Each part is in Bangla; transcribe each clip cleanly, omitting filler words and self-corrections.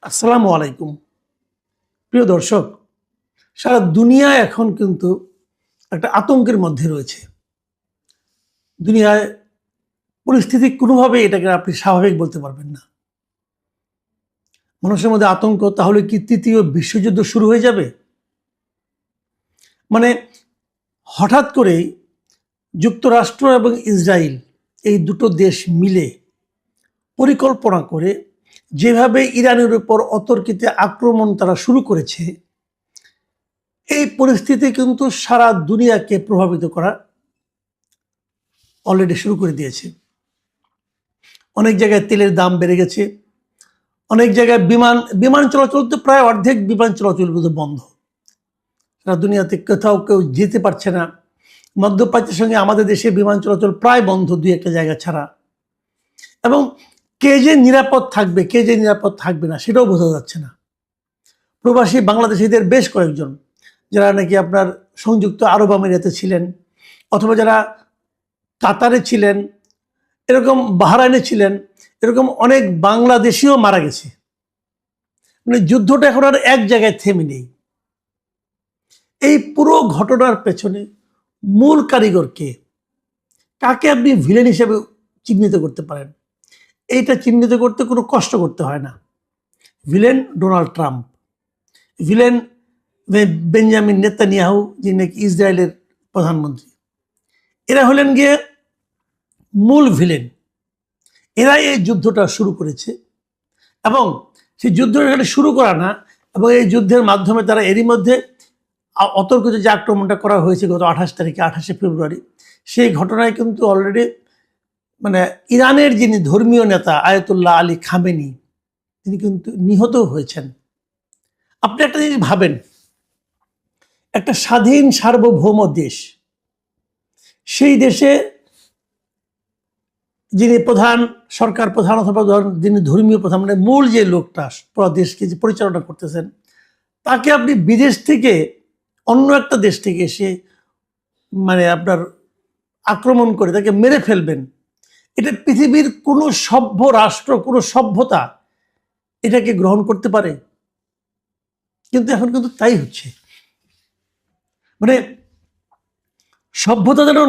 আসসালামু আলাইকুম। প্রিয় দর্শক, সারা দুনিয়া এখন কিন্তু একটা আতঙ্কের মধ্যে রয়েছে। দুনিয়ায় পরিস্থিতি কোনোভাবে এটাকে আপনি স্বাভাবিক বলতে পারবেন না। মানুষের মধ্যে আতঙ্ক, তাহলে কি তৃতীয় বিশ্বযুদ্ধ শুরু হয়ে যাবে? মানে হঠাৎ করেই যুক্তরাষ্ট্র এবং ইসরায়েল এই দুটো দেশ মিলে পরিকল্পনা করে যেভাবে ইরানের উপর অতর্কিত আক্রমণ তারা শুরু করেছে, এই পরিস্থিতি কিন্তু সারা দুনিয়াকে প্রভাবিত করা অলরেডি শুরু করে দিয়েছে। অনেক জায়গায় তেলের দাম বেড়ে গেছে, অনেক জায়গায় বিমান চলাচল তো প্রায় অর্ধেক বিমান চলাচল কিন্তু বন্ধ। সারা দুনিয়াতে কোথাও কেউ যেতে পারছে না। মধ্যপ্রাচ্যের সঙ্গে আমাদের দেশে বিমান চলাচল প্রায় বন্ধ, দুই একটা জায়গা ছাড়া। এবং কে যে নিরাপদ থাকবে, কে যে নিরাপদ থাকবে না, সেটাও বোঝা যাচ্ছে না। প্রবাসী বাংলাদেশিদের বেশ কয়েকজন, যারা নাকি আপনার সংযুক্ত আরব আমিরাতে ছিলেন, অথবা যারা কাতারে ছিলেন, এরকম বাহরাইনে ছিলেন, এরকম অনেক বাংলাদেশিও মারা গেছে। মানে যুদ্ধটা এখন আর এক জায়গায় থেমে নেই। এই পুরো ঘটনার পেছনে মূল কারিগর কে? কাকে আপনি ভিলেন হিসেবে চিহ্নিত করতে পারেন? এইটা চিহ্নিত করতে কোনো কষ্ট করতে হয় না। Villain Donald Trump, villain Benjamin Netanyahu, যিনি নাকি ইসরায়েলের প্রধানমন্ত্রী। এরা হলেন গিয়ে মূল ভিলেন। এরাই এই যুদ্ধটা শুরু করেছে, এবং সেই যুদ্ধ এখানে শুরু করা না, এবং এই যুদ্ধের মাধ্যমে তারা এরই মধ্যে অতর্কিত যে আক্রমণটা করা হয়েছে গত 28 ফেব্রুয়ারি, সেই ঘটনায় কিন্তু অলরেডি মানে ইরানের যিনি ধর্মীয় নেতা আয়াতুল্লাহ আলী খামেনি, তিনি কিন্তু নিহত হয়েছেন। আপনি একটা জিনিস ভাবেন, একটা স্বাধীন সার্বভৌম দেশ, সেই দেশে যিনি প্রধান, সরকার প্রধান, অথবা যিনি ধর্মীয় প্রধান, মানে মূল যে লোকটা পুরো দেশকে যে পরিচালনা করতেছেন, তাকে আপনি বিদেশ থেকে, অন্য একটা দেশ থেকে এসে মানে আপনার আক্রমণ করে তাকে মেরে ফেলবেন, এটা পৃথিবীর কোনো সভ্য রাষ্ট্র, কোনো সভ্যতা এটাকে গ্রহণ করতে পারে? কিন্তু এখন কিন্তু তাই হচ্ছে। মানে সভ্যতা যেন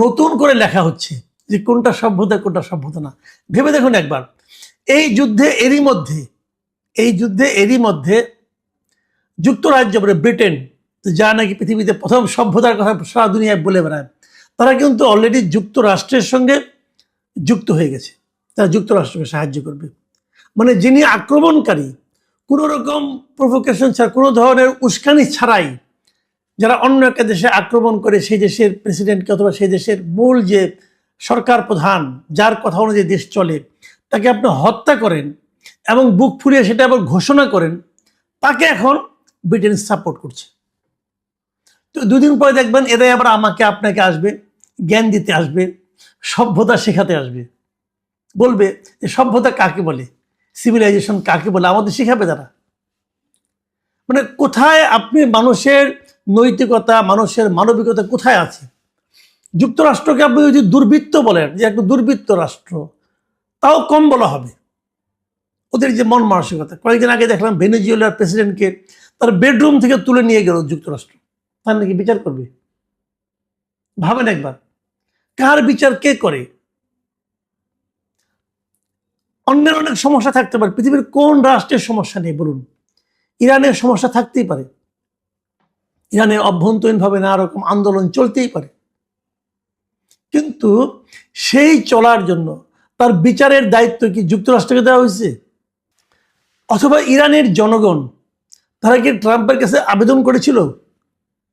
নতুন করে লেখা হচ্ছে, যে কোনটা সভ্যতা কোনটা সভ্যতা না। ভেবে দেখুন একবার, এই যুদ্ধে এরই মধ্যে যুক্তরাজ্য, মানে ব্রিটেন, যা নাকি পৃথিবীতে প্রথম সভ্যতার কথা সারা দুনিয়ায় বলে বেড়ায়, তারা কিন্তু অলরেডি যুক্তরাষ্ট্রের সঙ্গে যুক্ত হয়ে গেছে। তারা যুক্তরাষ্ট্রকে সাহায্য করবে। মানে যিনি আক্রমণকারী, কোনো রকম প্রভোকেশন ছাড়া, কোনো ধরনের উস্কানি ছাড়াই যারা অন্য একটা দেশে আক্রমণ করে, সেই দেশের প্রেসিডেন্টকে অথবা সেই দেশের মূল যে সরকার প্রধান, যার কথা অনুযায়ী দেশ চলে, তাকে আপনি হত্যা করেন এবং বুক ফুলিয়ে সেটা আবার ঘোষণা করেন, তাকে এখন ব্রিটেন সাপোর্ট করছে। তো দুদিন পরে দেখবেন এরাই আবার আমাকে আপনাকে আসবে, জ্ঞান দিতে আসবে, সভ্যতা শেখাতে আসবে। বলবে যে সভ্যতা কাকে বলে, সিভিলাইজেশন কাকে বলে, আমাদের শেখাবে তারা। মানে কোথায় আপনি মানুষের নৈতিকতা, মানুষের মানবিকতা কোথায় আছে? যুক্তরাষ্ট্রকে আপনি যদি দুর্বৃত্ত বলেন, যে একটা দুর্বৃত্ত রাষ্ট্র, তাও কম বলা হবে। ওদের যে মন মানসিকতা, কয়েকদিন আগে দেখলাম ভেনেজুয়েলার প্রেসিডেন্টকে তার বেডরুম থেকে তুলে নিয়ে গেল যুক্তরাষ্ট্র, তার নাকি বিচার করবে। ভাবেন একবার, কার বিচার কে করে? অন্যের অনেক সমস্যা থাকতে পারে, পৃথিবীর কোন রাষ্ট্রের সমস্যা নেই বলুন? ইরানের সমস্যা থাকতেই পারে, ইরানের অভ্যন্তরীণভাবে নানা রকম আন্দোলন চলতেই পারে, কিন্তু সেই চলার জন্য তার বিচারের দায়িত্ব কি যুক্তরাষ্ট্রকে দেওয়া হয়েছে? অথবা ইরানের জনগণ, তারা কি ট্রাম্পের কাছে আবেদন করেছিল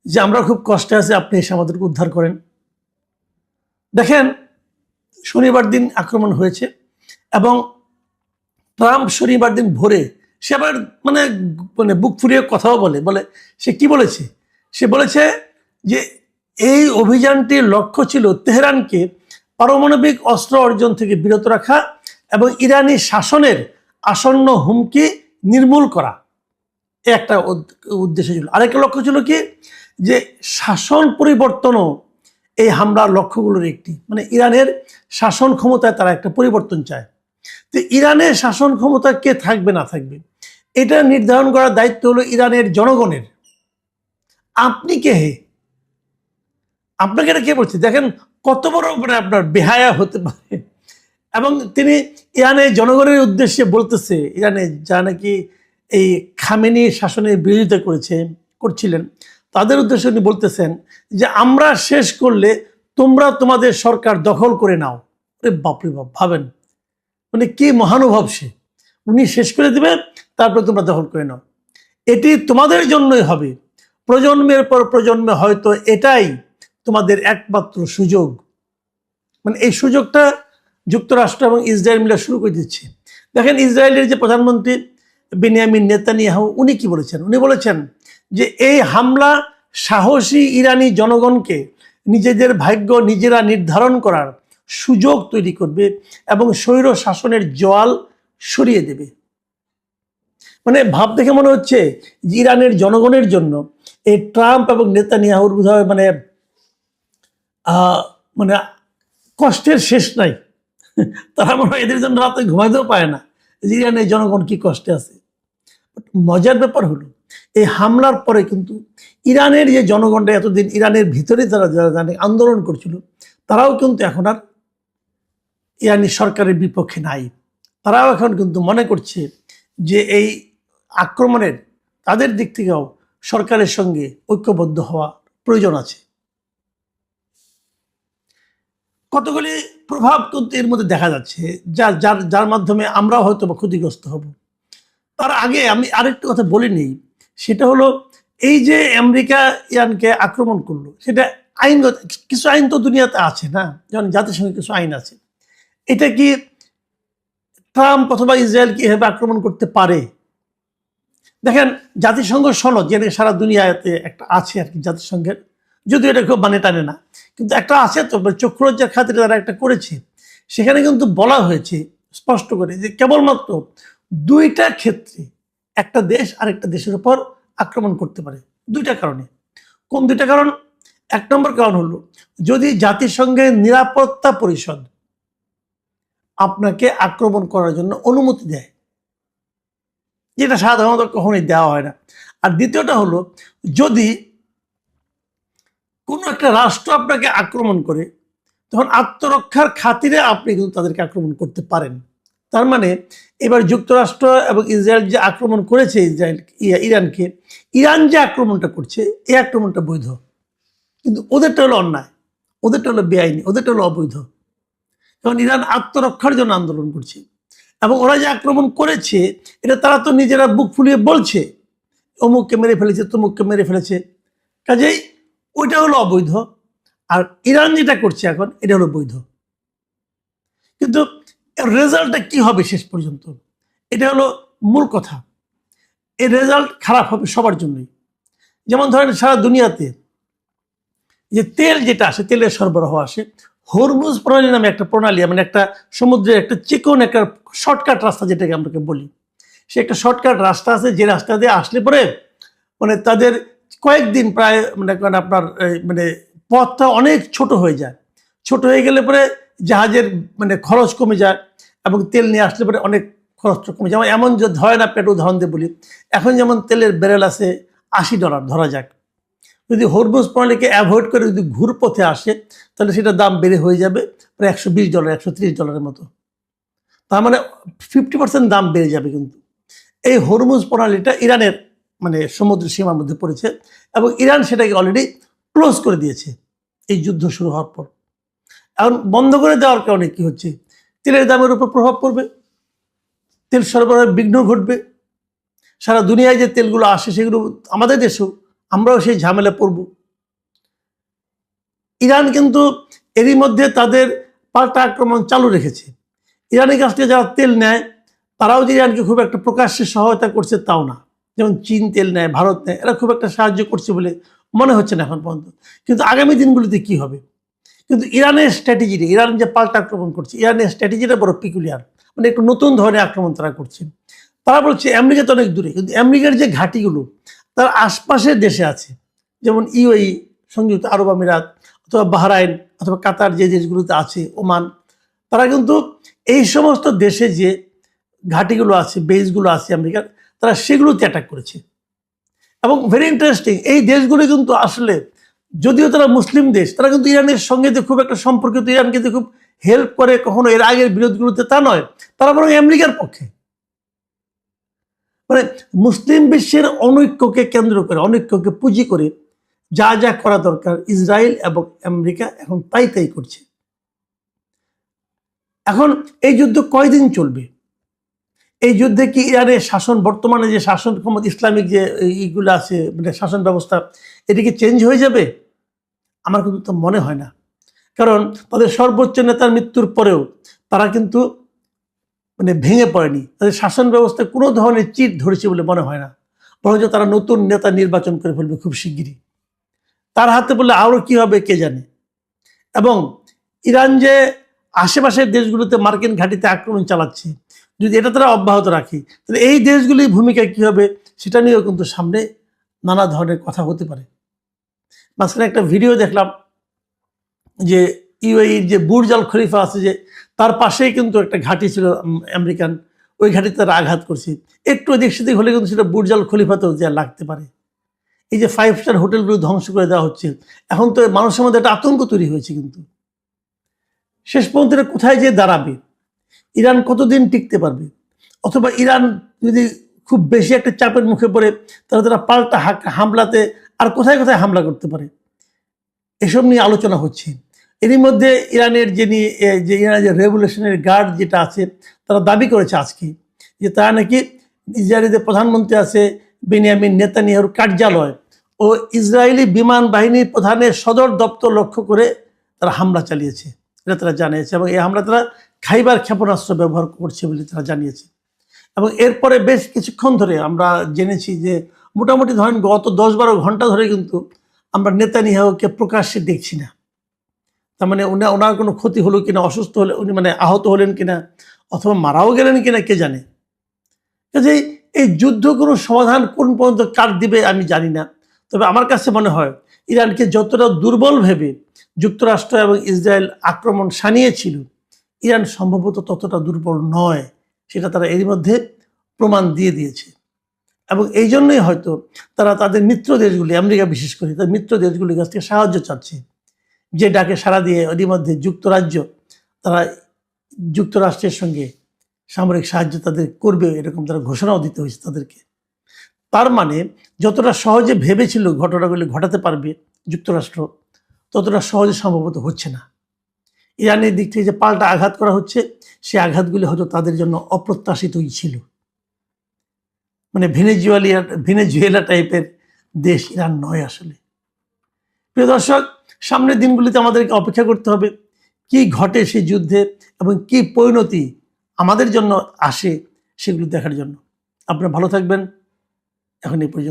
যে আমরা খুব কষ্টে আছি, আপনি এসে আমাদেরকে উদ্ধার করেন? দেখেন, শনিবার দিন আক্রমণ হয়েছে, এবং ট্রাম্প শনিবার দিন ভোরে সে আবার মানে মানে বুক ফুলিয়ে কথাও বলে সে কি বলেছে? সে বলেছে যে এই অভিযানটির লক্ষ্য ছিল তেহরানকে পারমাণবিক অস্ত্র অর্জন থেকে বিরত রাখা এবং ইরানি শাসনের আসন্ন হুমকি নির্মূল করা। একটা উদ্দেশ্য ছিল। আরেকটা লক্ষ্য ছিল কি, যে শাসন পরিবর্তনও এই হামলার লক্ষ্যগুলোর একটি। মানে ইরানের শাসন ক্ষমতায় তারা একটা পরিবর্তন চায়। তো ইরানের শাসন ক্ষমতা কে থাকবে না থাকবে, এটা নির্ধারণ করার দায়িত্ব হলো ইরানের জনগণের। আপনি কে হে? আপনাকে এটা কে বলছে? দেখেন কত বড় মানে আপনার বেহায়া হতে পারে। এবং তিনি ইরানের জনগণের উদ্দেশ্যে বলতেছে, ইরানে যা নাকি এই খামেনি শাসনের বিরোধিতা করছিলেন, তাদের উদ্দেশ্যে উনি বলতেছেন যে আমরা শেষ করলে তোমরা তোমাদের সরকার দখল করে নাও। বাপরে বাপ, ভাবেন মানে কি মহানুভব সে। উনি শেষ করে দিবেন, তারপরে তোমরা দখল করে নাও। এটি তোমাদের জন্যই হবে, প্রজন্মের পর প্রজন্মে হয়তো এটাই তোমাদের একমাত্র সুযোগ। মানে এই সুযোগটা যুক্তরাষ্ট্র এবং ইসরায়েল মিলে শুরু করে দিচ্ছে। দেখেন ইসরায়েলের যে প্রধানমন্ত্রী বেনিয়ামিন নেতানিয়াহু, উনি কি বলেছেন? উনি বলেছেন যে এই হামলা সাহসী ইরানি জনগণকে নিজেদের ভাগ্য নিজেরা নির্ধারণ করার সুযোগ তৈরি করবে এবং স্বৈর শাসনের জোয়াল সরিয়ে দেবে। মানে ভাব দেখে মনে হচ্ছে যে ইরানের জনগণের জন্য এই ট্রাম্প এবং নেতানিয়াহুর বোধহয় মানে মানে কষ্টের শেষ নাই। তারা মনে হয় এদের জন্য রাতে ঘুমাইতেও পায় না যে ইরানের জনগণ কি কষ্টে আছে। মজার ব্যাপার হলো এই হামলার পরে কিন্তু ইরানের যে জনগণরা এতদিন ইরানের ভিতরে যারা আন্দোলন করছিল, তারাও কিন্তু এখন আর ইরানি সরকারের বিপক্ষে নাই। তারাও এখন কিন্তু মনে করছে যে এই আক্রমণের তাদের দিক থেকেও সরকারের সঙ্গে ঐক্যবদ্ধ হওয়া প্রয়োজন আছে। কতগুলি প্রভাব কিন্তু এর মধ্যে দেখা যাচ্ছে, যার মাধ্যমে আমরাও হয়তো ক্ষতিগ্রস্ত হব। তার আগে আমি আরেকটু কথা বলে নিই, সেটা হলো এই যে আমেরিকা ইরানকে আক্রমণ করলো, সেটা আইনগত কিছু আইন তো দুনিয়াতে আছে না, যেমন জাতিসংঘের কিছু আইন আছে। এটা কি ট্রাম্প অথবা ইসরায়েল কি এভাবে আক্রমণ করতে পারে? দেখেন জাতিসংঘ সনদ, যেটা সারা দুনিয়াতে একটা আছে আর কি জাতিসংঘের, যদিও এটা খুব মানে টানে না, কিন্তু একটা আছে তো, চক্ষুলজ্জার খাতিরে তারা একটা করেছে। সেখানে কিন্তু বলা হয়েছে স্পষ্ট করে যে কেবলমাত্র দুইটা ক্ষেত্রে একটা দেশ আরেকটা দেশের উপর আক্রমণ করতে পারে, দুইটা কারণে। কোন দুইটা কারণ? এক নম্বর কারণ হলো যদি জাতিসংঘের নিরাপত্তা পরিষদ আপনাকে আক্রমণ করার জন্য অনুমতি দেয়, যেটা সাধারণত কখনোই দেওয়া হয় না। আর দ্বিতীয়টা হলো যদি কোনো একটা রাষ্ট্র আপনাকে আক্রমণ করে, তখন আত্মরক্ষার খাতিরে আপনি কিন্তু তাদেরকে আক্রমণ করতে পারেন। তার মানে এবার যুক্তরাষ্ট্র এবং ইসরায়েল যে আক্রমণ করেছে ইরানকে, ইরান যে আক্রমণটা করছে এই আক্রমণটা বৈধ, কিন্তু ওদেরটা হলো অন্যায়, ওদেরটা হলো বেআইনি, ওদেরটা হলো অবৈধ। কারণ ইরান আত্মরক্ষার জন্য আন্দোলন করছে এবং ওরা যে আক্রমণ করেছে এটা তারা তো নিজেরা বুক ফুলিয়ে বলছে অমুককে মেরে ফেলেছে, তমুককে মেরে ফেলেছে, কাজেই ওইটা হলো অবৈধ। আর ইরান যেটা করছে এখন এটা হলো বৈধ। কিন্তু রেজাল্টটা কি হবে শেষ পর্যন্ত, এটা হলো মূল কথা। এই রেজাল্ট খারাপ হবে সবার জন্যই। যেমন ধরেন সারা দুনিয়াতে যে তেল যেটা আসে, তেলের সরবরাহ আসে, হরমুজ প্রণালী নামে একটা প্রণালী, মানে একটা সমুদ্রের একটা চিকন একটা শর্টকাট রাস্তা যেটাকে আমরা বলি, সে একটা শর্টকাট রাস্তা আছে, যে রাস্তা দিয়ে আসলে পরে মানে তাদের কয়েকদিন প্রায় মানে আপনার মানে পথটা অনেক ছোট হয়ে যায়। ছোট হয়ে গেলে পরে জাহাজের মানে খরচ কমে যায় এবং তেল নিয়ে আসলে পরে অনেক খরচটা কমে যায়। যেমন এমন যে ধরে না, পেট উদাহরণ দিয়ে বলি, এখন যেমন তেলের ব্যারেল আছে $80 ধরা যাক, যদি হরমুজ প্রণালীকে অ্যাভয়েড করে যদি ঘুরপথে আসে তাহলে সেটার দাম বেড়ে হয়ে যাবে প্রায় $120, $130 মতো। তার মানে 50% দাম বেড়ে যাবে। কিন্তু এই হরমুজ প্রণালীটা ইরানের মানে সমুদ্র সীমার মধ্যে পড়েছে এবং ইরান সেটাকে অলরেডি ক্লোজ করে দিয়েছে এই যুদ্ধ শুরু হওয়ার পর। এখন বন্ধ করে দেওয়ার কারণে কি হচ্ছে, তেলের দামের উপর প্রভাব পড়বে, তেল সরবরাহের বিঘ্ন ঘটবে। সারা দুনিয়ায় যে তেলগুলো আসে সেগুলো আমাদের দেশেও আমরাও সেই ঝামেলা পড়ব। ইরান কিন্তু এরই মধ্যে তাদের পাল্টা আক্রমণ চালু রেখেছে। ইরানের কাছ থেকে যারা তেল নেয় তারাও যে ইরানকে খুব একটা প্রকাশ্যে সহায়তা করছে তাও না। যেমন চীন তেল নেয়, ভারত নেয়, এরা খুব একটা সাহায্য করছে বলে মনে হচ্ছে না এখন পর্যন্ত। কিন্তু আগামী দিনগুলিতে কি হবে? কিন্তু ইরানের স্ট্র্যাটেজিটা, ইরান যে পাল্টা আক্রমণ করছে, ইরানের স্ট্র্যাটেজিটা বড় পিকুলিয়ার, মানে একটু নতুন ধরনের আক্রমণ তারা করছে। তারা বলছে আমেরিকা তো অনেক দূরে, কিন্তু আমেরিকার যে ঘাঁটিগুলো তার আশপাশের দেশে আছে, যেমন ইউএই সংযুক্ত আরব আমিরাত অথবা বাহরাইন অথবা কাতার যে দেশগুলোতে আছে, ওমান, তারা কিন্তু এই সমস্ত দেশে যে ঘাঁটিগুলো আছে, বেসগুলো আছে আমেরিকার, তারা সেগুলোতে অ্যাটাক করেছে। এবং ভেরি ইন্টারেস্টিং, এই দেশগুলো কিন্তু আসলে যদিও তারা মুসলিম দেশ, তারা কিন্তু ইরানের সঙ্গে যে খুব একটা সম্পর্কিত, ইরানকে যে খুব হেল্প করে কখনো এর আগের বিরোধগুলোতে, তা নয়। তারা বরং আমেরিকার পক্ষে। মানে মুসলিম বিশ্বের অনৈক্যকে কেন্দ্র করে, অনৈক্যকে পুঁজি করে যা যা করা দরকার ইসরায়েল এবং আমেরিকা এখন তাই তাই করছে। এখন এই যুদ্ধ কয়দিন চলবে? এই যুদ্ধে কি ইরানের শাসন, বর্তমানে যে শাসন ক্ষমতা, ইসলামিক যে এইগুলো আছে, মানে শাসন ব্যবস্থা, এটা কি চেঞ্জ হয়ে যাবে? আমার কিন্তু তো মনে হয় না। কারণ তাদের সর্বোচ্চ নেতার মৃত্যুর পরেও তারা কিন্তু মানে ভেঙে পড়েনি, তাদের শাসন ব্যবস্থায় কোনো ধরনের চিট ধরেছে বলে মনে হয় না। বরঞ্চ তারা নতুন নেতা নির্বাচন করে ফেলবে খুব শিগগিরই। তার হাতে বললে আরও কি হবে কে জানে। এবং ইরান যে আশেপাশের দেশগুলোতে মার্কিন ঘাঁটিতে আক্রমণ চালাচ্ছে, যদি এটা তারা অব্যাহত রাখে, তাহলে এই দেশগুলির ভূমিকা কি হবে সেটা নিয়েও কিন্তু সামনে নানা ধরনের কথা হতে পারে। মাঝখানে একটা ভিডিও দেখলাম যে ইউএইর যে বুর্জ আল খলিফা আছে, যে তার পাশেই কিন্তু একটা ঘাঁটি ছিল আমেরিকান, ওই ঘাঁটিতে তারা আঘাত করছে। একটু এদিক সেদিক হলে কিন্তু সেটা বুর্জ আল খলিফাতেও যা লাগতে পারে। এই যে 5 স্টার হোটেলগুলো ধ্বংস করে দেওয়া হচ্ছে, এখন তো মানুষের মধ্যে একটা আতঙ্ক তৈরি হয়েছে। কিন্তু শেষ পর্যন্ত কোথায় যে দাঁড়াবে, ইরান কতদিন টিকতে পারবে, অথবা ইরান যদি খুব বেশি একটা চাপের মুখে পড়ে তাহলে তারা পাল্টা হামলাতে আর কোথায় কোথায় হামলা করতে পারে, এসব নিয়ে আলোচনা হচ্ছে। এরই মধ্যে ইরানের ইরানের যে রেভলিউশনারি গার্ড যেটা আছে, তারা দাবি করেছে আজকে যে তারা নাকি ইসরায়েলের যে প্রধানমন্ত্রী আছে বেনিয়ামিন নেতানিয়াহুর কার্যালয় ও ইসরায়েলি বিমান বাহিনীর প্রধানের সদর দপ্তর লক্ষ্য করে তারা হামলা চালিয়েছে, এটা তারা জানিয়েছে। এবং এই হামলা তারা খাইবার ক্ষেপণাস্ত্র ব্যবহার করছে বলে তারা জানিয়েছে। এবং এরপরে বেশ কিছুক্ষণ ধরে আমরা জেনেছি যে মোটামুটি ধরেন গত 10-12 ঘন্টা ধরে কিন্তু আমরা নেতানিয়াহুকে প্রকাশ্যে দেখছি না। তার মানে ওনার কোনো ক্ষতি হলো কিনা, অসুস্থ হলে উনি মানে আহত হলেন কিনা, অথবা মারাও গেলেন কিনা কে জানে। কাজেই এই যুদ্ধ কোনো সমাধান কোন পর্যন্ত কার দিবে আমি জানি না। তবে আমার কাছে মনে হয় ইরানকে যতটা দুর্বল ভেবে যুক্তরাষ্ট্র এবং ইসরায়েল আক্রমণ শানিয়েছিল, ইরান সম্ভবত ততটা দুর্বল নয়, সেটা তারা এরই মধ্যে প্রমাণ দিয়ে দিয়েছে। এবং এই জন্যই হয়তো তারা তাদের মিত্র দেশগুলি, আমেরিকা বিশেষ করে তাদের মিত্র দেশগুলির কাছ থেকে সাহায্য চাচ্ছে, যে ডাকে সাড়া দিয়ে এরই মধ্যে যুক্তরাজ্য তারা যুক্তরাষ্ট্রের সঙ্গে সামরিক সাহায্য তাদের করবে, এরকম তারা ঘোষণাও দিতে হয়েছে তাদেরকে। তার মানে যতটা সহজে ভেবেছিল ঘটনাগুলি ঘটাতে পারবে যুক্তরাষ্ট্র, ততটা সহজে সম্ভবত হচ্ছে না। ইরানের দিক থেকে যে পাল্টা আঘাত করা হচ্ছে, সেই আঘাতগুলি হয়তো তাদের জন্য অপ্রত্যাশিতই ছিল। মানে ভেনেজুয়েলা টাইপের দেশ ইরান নয় আসলে। প্রিয় দর্শক, সামনের দিনগুলিতে আমাদেরকে অপেক্ষা করতে হবে কি ঘটে সেই যুদ্ধে এবং কি পরিণতি আমাদের জন্য আসে সেগুলো দেখার জন্য। আপনারা ভালো থাকবেন। এখন এই পর্যন্ত।